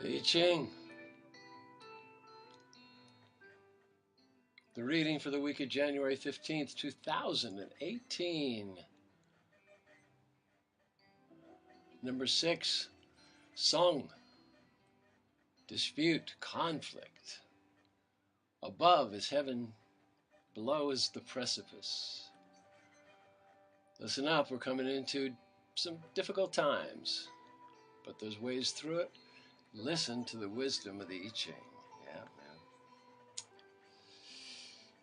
The Ching. The reading for the week of January 15th, 2018. Number 6, Song. Dispute, conflict. Above is heaven, below is the precipice. Listen up, we're coming into some difficult times, but there's ways through it. Listen to the wisdom of the I Ching. Yeah, man.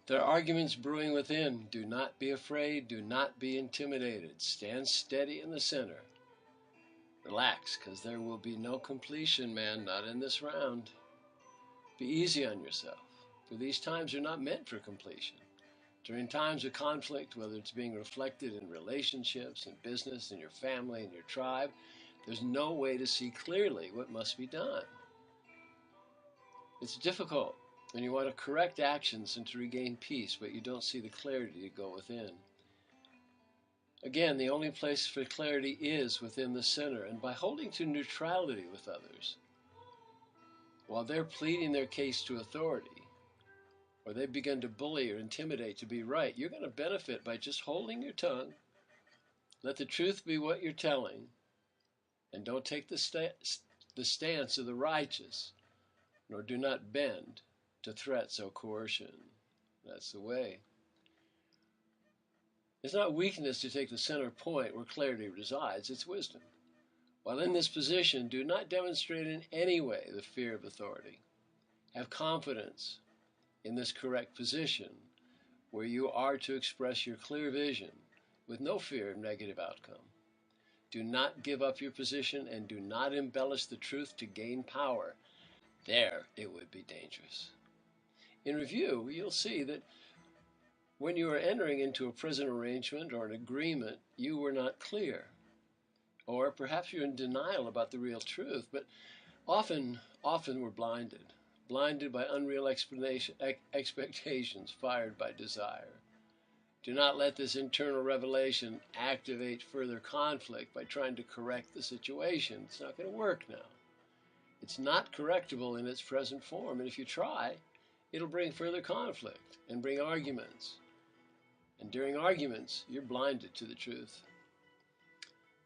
There are arguments brewing within. Do not be afraid. Do not be intimidated. Stand steady in the center. Relax, because there will be no completion, man, not in this round. Be easy on yourself, for these times are not meant for completion. During times of conflict, whether it's being reflected in relationships, in business, in your family, in your tribe, there's no way to see clearly what must be done. It's difficult when you want to correct actions and to regain peace, but you don't see the clarity to go within. Again, the only place for clarity is within the center, and by holding to neutrality with others, while they're pleading their case to authority, or they begin to bully or intimidate to be right, you're going to benefit by just holding your tongue. Let the truth be what you're telling, and don't take the stance of the righteous, nor do not bend to threats or coercion. That's the way. It's not weakness to take the center point where clarity resides, it's wisdom. While in this position, do not demonstrate in any way the fear of authority. Have confidence in this correct position where you are to express your clear vision with no fear of negative outcome. Do not give up your position and do not embellish the truth to gain power. There it would be dangerous. In review, you'll see that when you are entering into a present arrangement or an agreement, you were not clear. Or perhaps you're in denial about the real truth, but often we're blinded by unreal expectations fired by desire. Do not let this internal revelation activate further conflict by trying to correct the situation. It's not going to work now. It's not correctable in its present form, and if you try, it'll bring further conflict and bring arguments. And during arguments, you're blinded to the truth.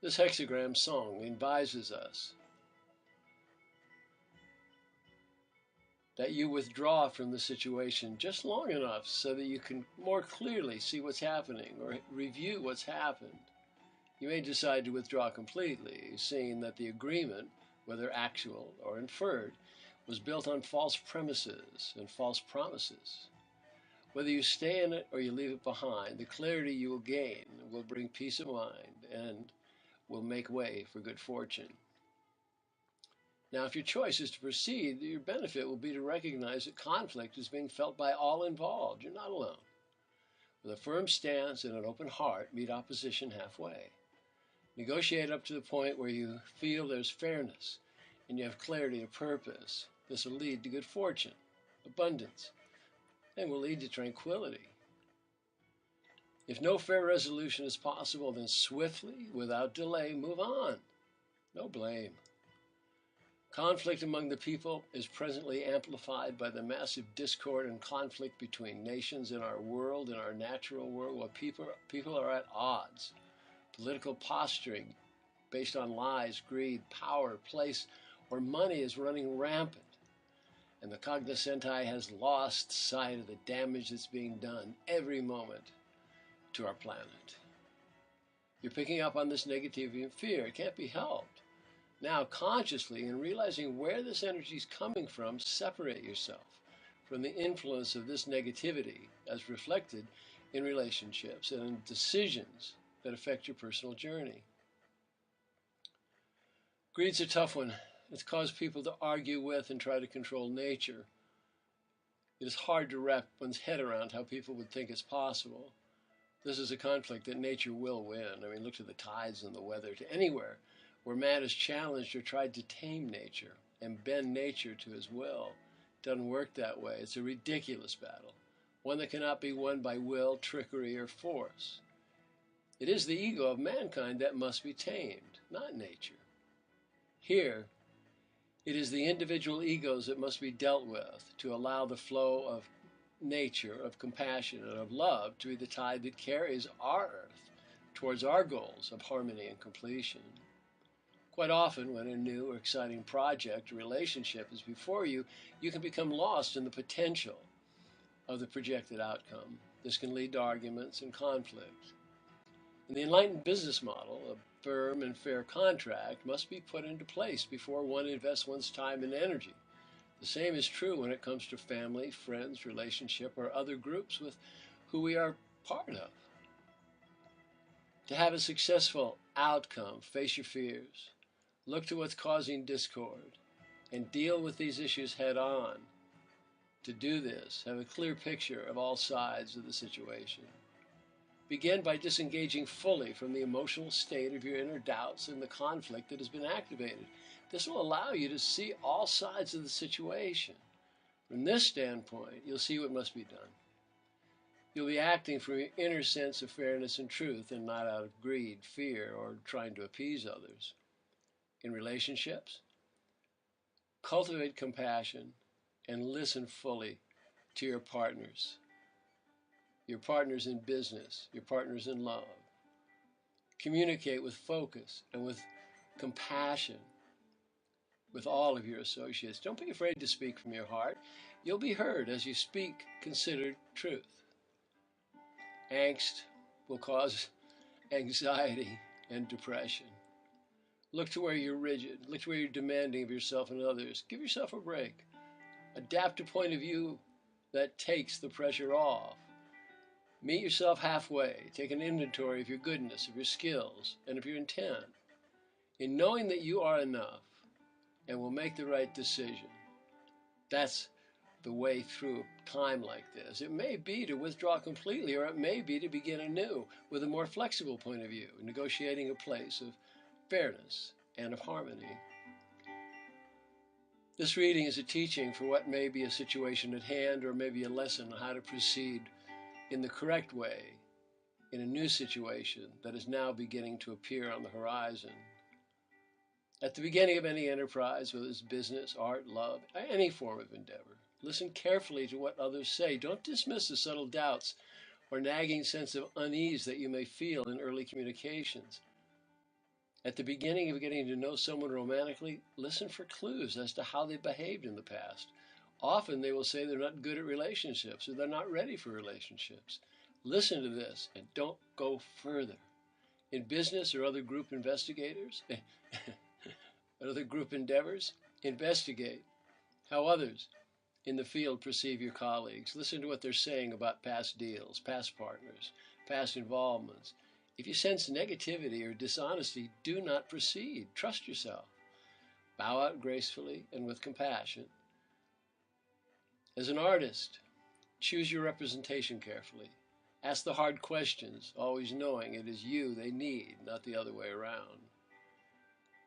This hexagram song advises us that you withdraw from the situation just long enough so that you can more clearly see what's happening or review what's happened. You may decide to withdraw completely, seeing that the agreement, whether actual or inferred, was built on false premises and false promises. Whether you stay in it or you leave it behind, the clarity you will gain will bring peace of mind and will make way for good fortune. Now, if your choice is to proceed, your benefit will be to recognize that conflict is being felt by all involved. You're not alone. With a firm stance and an open heart, meet opposition halfway. Negotiate up to the point where you feel there's fairness and you have clarity of purpose. This will lead to good fortune, abundance, and will lead to tranquility. If no fair resolution is possible, then swiftly, without delay, move on. No blame. Conflict among the people is presently amplified by the massive discord and conflict between nations in our world, in our natural world, where people are at odds. Political posturing based on lies, greed, power, place, or money is running rampant. And the cognoscenti has lost sight of the damage that's being done every moment to our planet. You're picking up on this negativity and fear. It can't be helped. Now, consciously, in realizing where this energy is coming from, separate yourself from the influence of this negativity as reflected in relationships and in decisions that affect your personal journey. Greed's a tough one. It's caused people to argue with and try to control nature. It is hard to wrap one's head around how people would think it's possible. This is a conflict that nature will win. I mean, look to the tides and the weather, to anywhere where man has challenged or tried to tame nature and bend nature to his will. It doesn't work that way. It's a ridiculous battle, one that cannot be won by will, trickery, or force. It is the ego of mankind that must be tamed, not nature. Here, It is the individual egos that must be dealt with to allow the flow of nature, of compassion, and of love to be the tide that carries our earth towards our goals of harmony and completion. Quite often, when a new or exciting project or relationship is before you, you can become lost in the potential of the projected outcome. This can lead to arguments and conflict. In the enlightened business model, a firm and fair contract must be put into place before one invests one's time and energy. The same is true when it comes to family, friends, relationship, or other groups with who we are part of. To have a successful outcome, face your fears, look to what's causing discord, and deal with these issues head on. To do this, have a clear picture of all sides of the situation. Begin by disengaging fully from the emotional state of your inner doubts and the conflict that has been activated. This will allow you to see all sides of the situation. From this standpoint, you'll see what must be done. You'll be acting from your inner sense of fairness and truth and not out of greed, fear, or trying to appease others. In relationships, cultivate compassion and listen fully to your partners in business, your partners in love. Communicate with focus and with compassion with all of your associates. Don't be afraid to speak from your heart. You'll be heard as you speak considered truth. Angst will cause anxiety and depression. Look to where you're rigid. Look to where you're demanding of yourself and others. Give yourself a break. Adapt a point of view that takes the pressure off. Meet yourself halfway. Take an inventory of your goodness, of your skills, and of your intent. In knowing that you are enough and will make the right decision, that's the way through a time like this. It may be to withdraw completely, or it may be to begin anew with a more flexible point of view, negotiating a place of fairness and of harmony. This reading is a teaching for what may be a situation at hand, or maybe a lesson on how to proceed in the correct way in a new situation that is now beginning to appear on the horizon. At the beginning of any enterprise, whether it's business, art, love, any form of endeavor, listen carefully to what others say. Don't dismiss the subtle doubts or nagging sense of unease that you may feel in early communications. At the beginning of getting to know someone romantically, listen for clues as to how they behaved in the past. Often they will say they're not good at relationships or they're not ready for relationships. Listen to this and don't go further. In business or other group investigators, other group endeavors, investigate how others in the field perceive your colleagues. Listen to what they're saying about past deals, past partners, past involvements. If you sense negativity or dishonesty, do not proceed. Trust yourself. Bow out gracefully and with compassion. As an artist, choose your representation carefully. Ask the hard questions, always knowing it is you they need, not the other way around.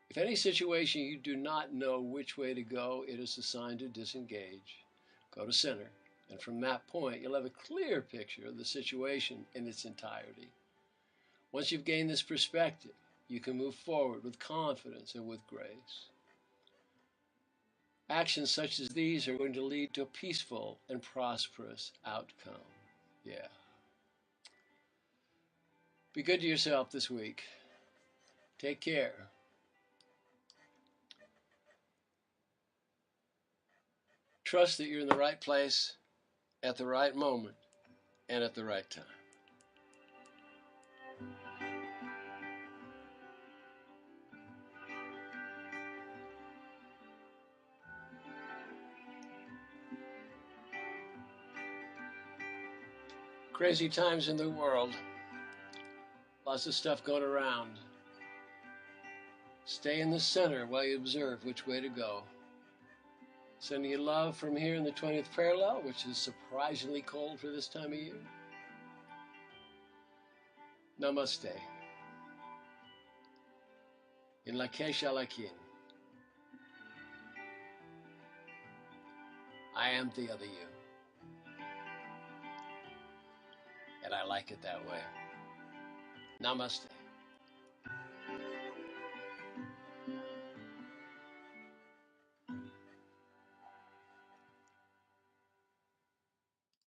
If any situation you do not know which way to go, it is a sign to disengage. Go to center, and from that point, you'll have a clear picture of the situation in its entirety. Once you've gained this perspective, you can move forward with confidence and with grace. Actions such as these are going to lead to a peaceful and prosperous outcome. Yeah. Be good to yourself this week. Take care. Trust that you're in the right place at the right moment and at the right time. Crazy times in the world. Lots of stuff going around. Stay in the center while you observe which way to go. Sending you love from here in the 20th parallel, which is surprisingly cold for this time of year. Namaste. In Lakesh Alakin. I am the other you. And I like it that way. Namaste.